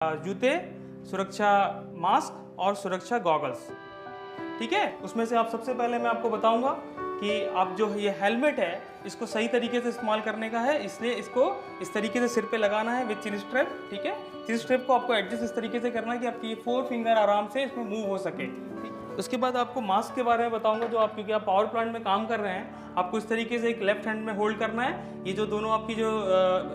जूते, सुरक्षा मास्क और सुरक्षा गॉगल्स। ठीक है, उसमें से आप सबसे पहले मैं आपको बताऊंगा कि आप जो ये हेलमेट है इसको सही तरीके से इस्तेमाल करने का है, इसलिए इसको इस तरीके से सिर पे लगाना है विद चिन स्ट्रैप। ठीक है, चिन स्ट्रैप को आपको एडजस्ट इस तरीके से करना है कि आपकी ये 4 फिंगर आराम से इसमें मूव हो सके। उसके बाद आपको मास्क के बारे में बताऊंगा, जो आप क्योंकि आप पावर प्लांट में काम कर रहे हैं, आपको इस तरीके से एक लेफ्ट हैंड में होल्ड करना है। ये जो दोनों आपकी जो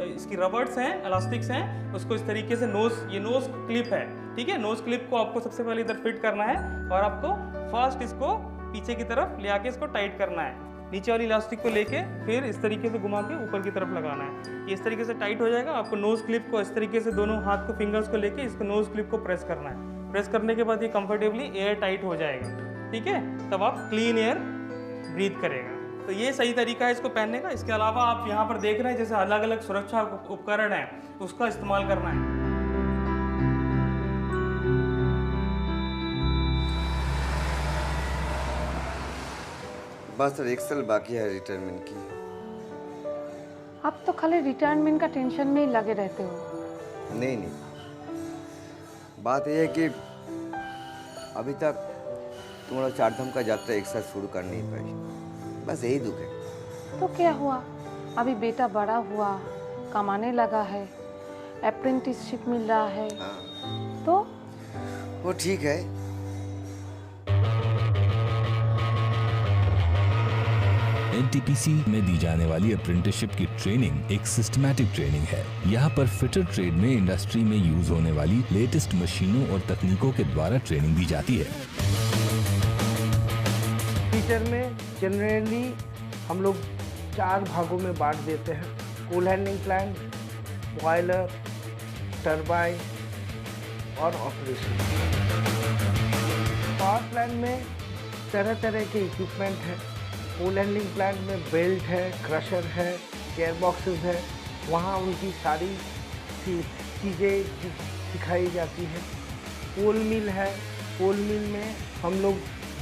इसकी रबर्स हैं, इलास्टिक्स हैं, उसको इस तरीके से ये नोज क्लिप है। ठीक है, नोज क्लिप को आपको सबसे पहले इधर फिट करना है और आपको फर्स्ट इसको पीछे की तरफ ले आके इसको टाइट करना है। नीचे वाली इलास्टिक को लेके फिर इस तरीके से घुमा के ऊपर की तरफ लगाना है। ये इस तरीके से टाइट हो जाएगा। आपको नोज क्लिप को इस तरीके से दोनों हाथ को फिंगर्स को लेके इसको नोज क्लिप को प्रेस करना है। प्रेस करने के बाद ये कंफर्टेबली एयर टाइट हो जाएगा। ठीक है, तब आप क्लीन एयर ब्रीथ करेगा। तो ये सही तरीका है इसको पहनने का। इसके अलावा आप यहाँ पर देख रहे हैं जैसे अलग अलग सुरक्षा उपकरण है, उसका इस्तेमाल करना है। बस सर 1 साल बाकी है रिटायरमेंट की। आप तो खाली रिटायरमेंट का टेंशन में ही लगे रहते हो। नहीं, बात यह है कि अभी तक तुम्हारा चारधाम का यात्रा एक साथ शुरू कर नहीं पाई, बस यही दुख है। तो क्या हुआ, अभी बेटा बड़ा हुआ, कमाने लगा है, अप्रेंटिसशिप मिल रहा है। हाँ। तो वो ठीक है। एनटीपीसी में दी जाने वाली अप्रेंटिसशिप की ट्रेनिंग एक सिस्टमैटिक ट्रेनिंग है। यहाँ पर फिटर ट्रेड में इंडस्ट्री में यूज होने वाली लेटेस्ट मशीनों और तकनीकों के द्वारा ट्रेनिंग दी जाती है। फिटर में जनरली हम लोग 4 भागों में बांट देते हैं: cool handling plant, boiler, turbine और ऑपरेशन। पावर प्लांट में तरह तरह के इक्विपमेंट हैं। कूल हैंडलिंग प्लांट में बेल्ट है, क्रशर है, गेयर बॉक्सेस है, वहाँ उनकी सारी चीज़ें सिखाई जाती हैं। कोल मिल है, कोल मिल में हम लोग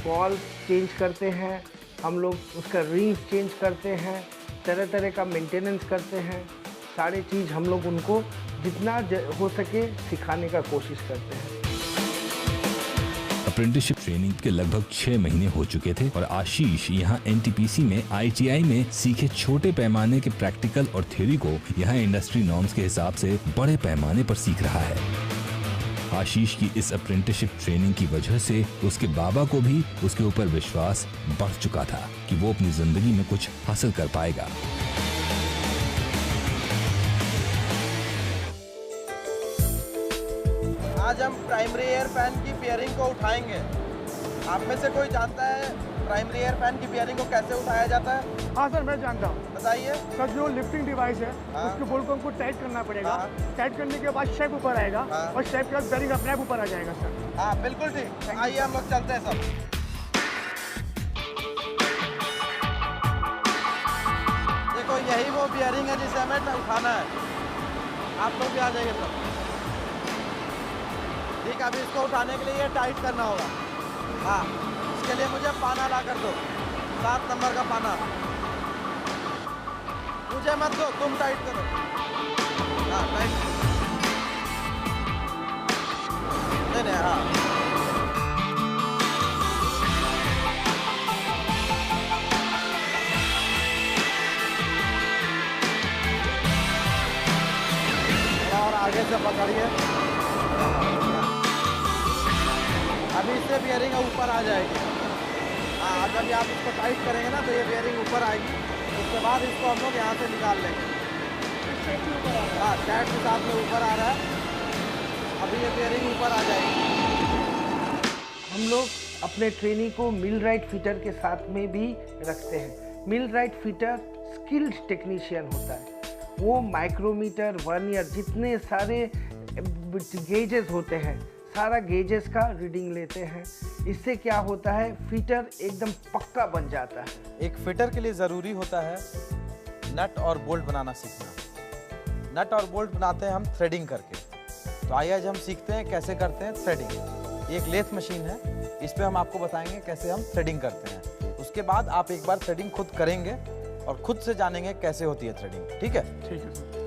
बॉल चेंज करते हैं, हम लोग उसका रिंग चेंज करते हैं, तरह तरह का मेंटेनेंस करते हैं। सारी चीज़ हम लोग उनको जितना हो सके सिखाने का कोशिश करते हैं। अप्रेंटिसशिप ट्रेनिंग के लगभग 6 महीने हो चुके थे और आशीष यहाँ एनटीपीसी में आईटीआई में सीखे छोटे पैमाने के प्रैक्टिकल और थ्योरी को यहाँ इंडस्ट्री नॉर्म्स के हिसाब से बड़े पैमाने पर सीख रहा है। आशीष की इस अप्रेंटिसशिप ट्रेनिंग की वजह से उसके बाबा को भी उसके ऊपर विश्वास बढ़ चुका था कि वो अपनी जिंदगी में कुछ हासिल कर पाएगा। आज हम प्राइमरी एयर फैन की बियरिंग को उठाएंगे। आप में से कोई जानता है प्राइमरी एयर फैन की बियरिंग को कैसे उठाया जाता है? हाँ सर, मैं जानता हूँ। बताइए। सर, जो लिफ्टिंग डिवाइस है, हाँ। उसके बोल्ट को हमको टाइट करना पड़ेगा। हाँ। टाइट करने के बाद शेप ऊपर आएगा। हाँ। और शेप के बाद बेरिंग अपने आप ऊपर आ जाएगा सर। हाँ बिल्कुल ठीक। आइए हम लोग चलते हैं सब। देखो यही वो बियरिंग है जिसे हमें उठाना है। आप लोग भी आ जाइए सब। ठीक है, अभी इसको उठाने के लिए ये टाइट करना होगा। हाँ, इसके लिए मुझे पाना ला कर दो, 7 नंबर का पाना। मुझे मत दो, तुम टाइट करो। हाँ टाइट। नहीं हाँ। और आगे से पकड़िए। अभी इससे बियरिंग ऊपर आ जाएगी। हाँ, जब आप इसको टाइट करेंगे ना तो ये बियरिंग ऊपर आएगी। उसके बाद इसको हम लोग यहाँ से निकाल लेंगे। हाँ, टाइट के साथ में ऊपर आ रहा है। अभी ये बियरिंग ऊपर आ जाएगी। हम लोग अपने ट्रेनी को मिल राइट फिटर के साथ में भी रखते हैं। मिल राइट फिटर स्किल्ड टेक्नीशियन होता है। वो माइक्रोमीटर, वर्नियर, जितने सारे गेजेस होते हैं, सारा गेजेस का रीडिंग लेते हैं। इससे क्या होता है, फिटर एकदम पक्का बन जाता है। एक फिटर के लिए ज़रूरी होता है नट और बोल्ट बनाना सीखना। नट और बोल्ट बनाते हैं हम थ्रेडिंग करके। तो आइए आज हम सीखते हैं कैसे करते हैं थ्रेडिंग। एक लेथ मशीन है, इस पर हम आपको बताएंगे कैसे हम थ्रेडिंग करते हैं। उसके बाद आप एक बार थ्रेडिंग खुद करेंगे और खुद से जानेंगे कैसे होती है थ्रेडिंग। ठीक है? ठीक है सर।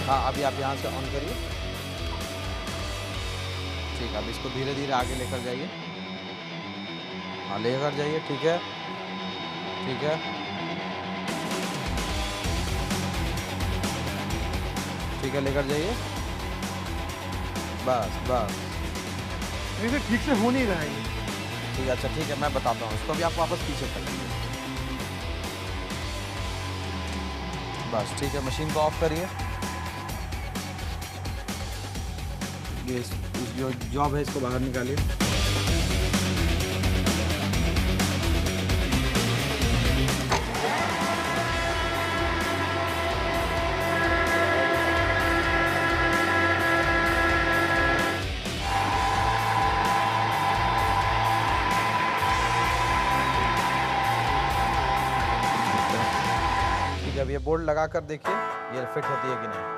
हाँ, अभी आप यहाँ से ऑन करिए। ठीक है, अब इसको धीरे धीरे आगे लेकर जाइए। हाँ, लेकर जाइए। ठीक है, ठीक है, ठीक है, लेकर जाइए। बस बस, इसे ठीक से हो नहीं रहा है ये। ठीक है। अच्छा, ठीक है, मैं बताता हूँ इसको। अभी आप वापस पीछे कर लीजिए। बस ठीक है, मशीन को ऑफ करिए। ये इस जो जॉब है इसको बाहर निकालिए। ठीक है, अब ये बोर्ड लगा कर देखिए ये फिट होती है कि नहीं।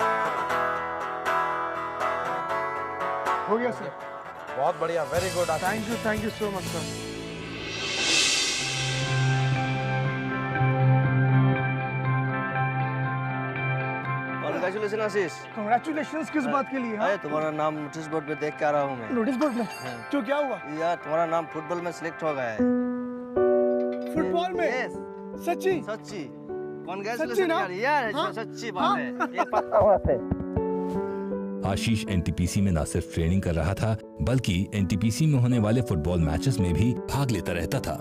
हो गया सर। बहुत बढ़िया, very good. Thank you so much sir. Congratulation Ashish. Congratulations किस बात के लिए? अरे तुम्हारा नाम नोटिस बोर्ड पे देख के आ रहा हूँ मैं। नोटिस बोर्ड में? क्यों, क्या हुआ? यार तुम्हारा नाम फुटबॉल में सिलेक्ट हो गया है। फुटबॉल में? Yes, सच्ची? सच्ची। सच्ची कॉन्ग्रेचुलेशन ना? यार, हाँ? सच्ची बात है। ये पक्का बात है। आशीष एनटीपीसी में न सिर्फ ट्रेनिंग कर रहा था बल्कि एनटीपीसी में होने वाले फुटबॉल मैचेस में भी भाग लेता रहता था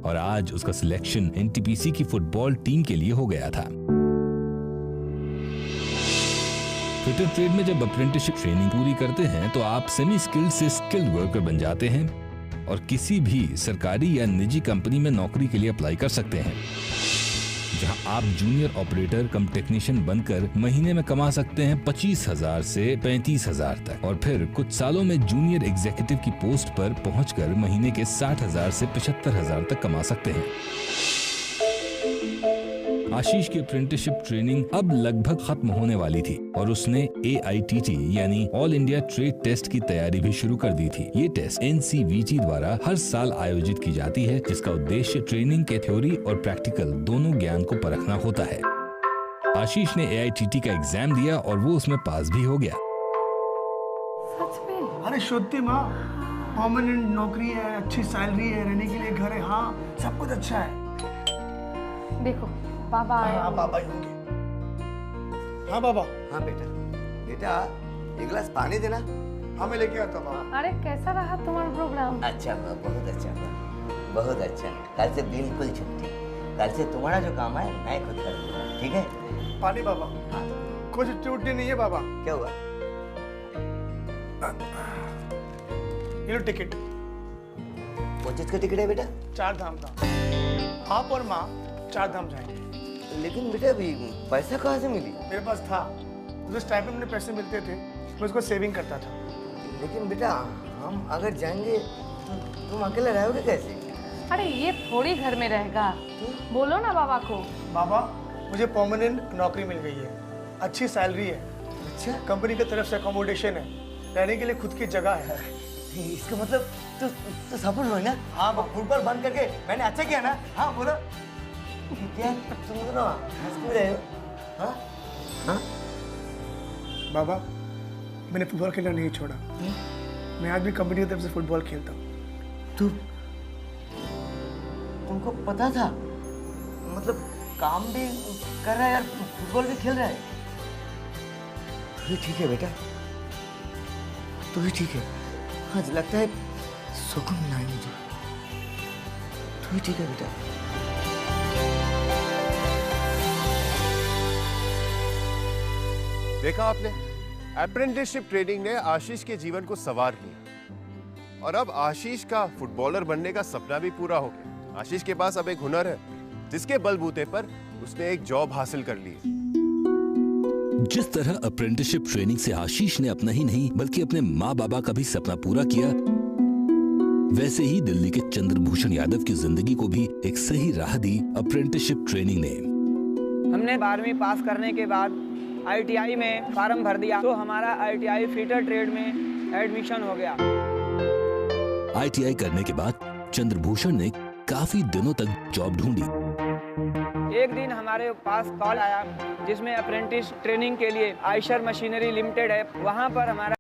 और आज उसका सिलेक्शन एनटीपीसी की फुटबॉल टीम के लिए हो गया था। फिटर ट्रेड में जब अप्रेंटिसशिप ट्रेनिंग पूरी करते हैं तो आप सेमी स्किल्ड से स्किल्ड वर्कर बन जाते हैं और किसी भी सरकारी या निजी कंपनी में नौकरी के लिए अप्लाई कर सकते हैं, जहां आप जूनियर ऑपरेटर कम टेक्नीशियन बनकर महीने में कमा सकते हैं 25,000 से 35,000 तक और फिर कुछ सालों में junior एग्जीक्यूटिव की पोस्ट पर पहुंचकर महीने के 60,000 से 75,000 तक कमा सकते हैं। आशीष की अप्रेंटिसशिप ट्रेनिंग अब लगभग खत्म होने वाली थी और उसने AITT यानी ऑल इंडिया ट्रेड टेस्ट की तैयारी भी शुरू कर दी थी। ये टेस्ट NCVT द्वारा हर साल आयोजित की जाती है, जिसका उद्देश्य ट्रेनिंग के थ्योरी और प्रैक्टिकल दोनों ज्ञान को परखना होता है। आशीष ने AITT का एग्जाम दिया और वो उसमें पास भी हो गया। सच में? अरे श्रुति माँ, परमानेंट नौकरी है, अच्छी सैलरी है, रहने के लिए घर है, हाँ सब कुछ अच्छा है। देखो बाबा आए हाँ होंगे। बाबा ही होंगे। हाँ बाबा। हाँ बेटा, बेटा एक गिलास पानी देना। हाँ मैं लेके आता हूँ बाबा। अरे कैसा रहा तुम्हारा प्रोग्राम? अच्छा हुआ, बहुत अच्छा हुआ, बहुत अच्छा। कल से बिल्कुल छुट्टी। कल से तुम्हारा जो काम है मैं खुद कर दूंगा, ठीक है? पानी बाबा। हाँ। कुछ छुट्टी नहीं है बाबा। क्या हुआ? ये लो टिकट। कौन चीज का टिकट है बेटा? 4 धाम का। आप और माँ 4 धाम जाएंगे। लेकिन बेटा अभी पैसा कहाँ से मिली? मेरे पास था, उस टाइम पे मुझे पैसे मिलते थे, मैं उसको सेविंग करता था। लेकिन बेटा हम अगर जाएंगे तो तुम अकेले रहोगे कैसे? अरे ये थोड़ी घर में रहेगा, बोलो ना बाबा को। बाबा मुझे परमानेंट नौकरी मिल गई है, अच्छी सैलरी है, अच्छा, कंपनी की तरफ से अकोमोडेशन है, रहने के लिए खुद की जगह है। इसका मतलब तो सफल हुआ ना? हाँ फुटबॉल बंद करके मैंने अच्छा किया ना? हाँ बोलो। क्या तुम तो ना हंस क्यों रहे हो? हाँ हाँ बाबा मैंने फुटबॉल खेलना नहीं छोड़ा। मैं आज भी कंपनी की तरफ से फुटबॉल खेलता हूँ। तुमको पता था? मतलब काम भी कर रहा है यार, फुटबॉल भी खेल रहा है। तो भी ठीक है बेटा, तो भी ठीक है। आज लगता है सुकून मिला है मुझे। तो भी ठीक है बेटा। देखा आपने, अप्रेंटिसशिप ट्रेनिंग ने आशीष के जीवन को संवार लिया और अब आशीष का फुटबॉलर बनने का सपना भी पूरा हो गया। आशीष के पास अब एक हुनर है जिसके बलबूते पर उसने एक जॉब हासिल कर ली। जिस तरह अप्रेंटिसशिप ट्रेनिंग से आशीष ने अपना ही नहीं बल्कि अपने माँ बाबा का भी सपना पूरा किया, वैसे ही दिल्ली के चंद्रभूषण यादव की जिंदगी को भी एक सही राह दी अप्रेंटिसशिप ट्रेनिंग ने। हमने 12वीं पास करने के बाद ITI में फॉर्म भर दिया तो हमारा ITI फिटर ट्रेड में एडमिशन हो गया। ITI करने के बाद चंद्रभूषण ने काफी दिनों तक जॉब ढूंढी। एक दिन हमारे पास कॉल आया जिसमें अप्रेंटिस ट्रेनिंग के लिए आयशर मशीनरी लिमिटेड है, वहाँ पर हमारा